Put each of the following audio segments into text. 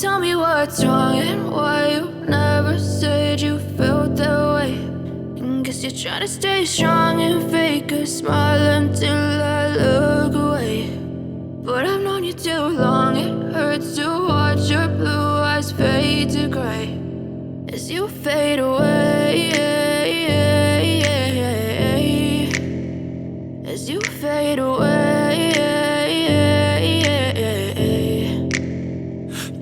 Tell me what's wrong and why you never said you felt that way. And guess you're trying to stay strong and fake a smile until I look away. But I've known you too long, it hurts to watch your blue eyes fade to gray as you fade away, as you fade away.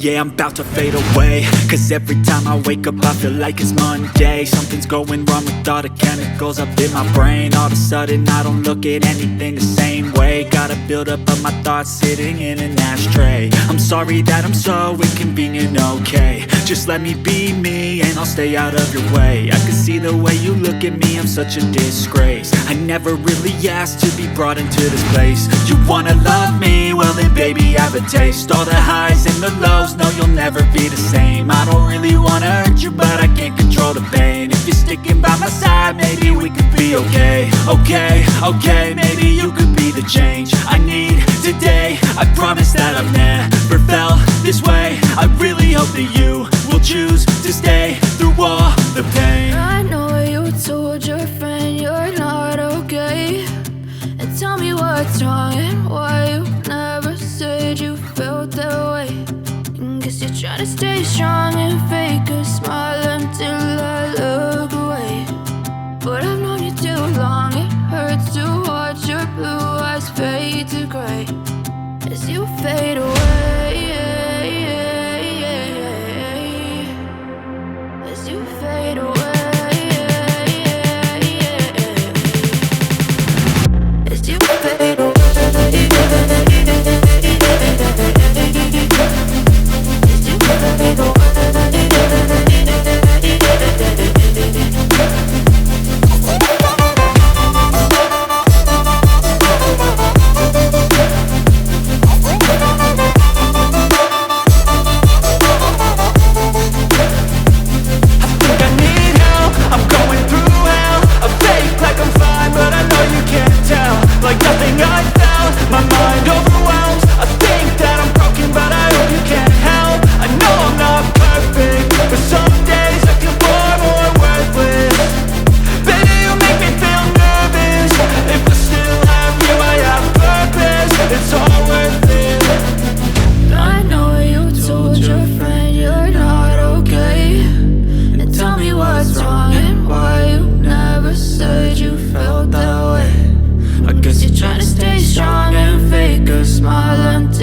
Yeah, I'm about to fade away, cause every time I wake up I feel like it's Monday. Something's going wrong with all the chemicals up in my brain. All of a sudden I don't look at anything the same way. Got a buildup of my thoughts sitting in an ashtray. I'm sorry that I'm so inconvenient, okay. Just let me be me and I'll stay out of your way. I can see the way you look at me, I'm such a disgrace. I never really asked to be brought into this place. You wanna love me? Well then baby I have a taste. All the highs and the lows, no, you'll never be the same. I don't really wanna hurt you, but I can't control the pain. If you're sticking by my side, maybe we could be okay. Okay, maybe you could be the change I need today. I promise that I've never felt this way. I really hope that you will choose to stay through all the pain. I know you told your friend you're not okay. And tell me what's wrong and why you never said you felt that way. Guess you're trying to stay strong and fake a smile until I look away. But I've known you too long, it hurts to watch your blue eyes fade to gray as you fade away, as you fade away, as you fade away. Like nothing I felt, my mind overwhelms. I think that I'm broken, but I hope you can't help. I know I'm not perfect, but some days I feel far more worthless. Baby, you make me feel nervous. If I still have you, I have purpose. It's all worth it. I know you told your friend you're not okay. And tell me what's wrong and why you never said you felt that way. I guess you're trying to stay strong and fake a smile until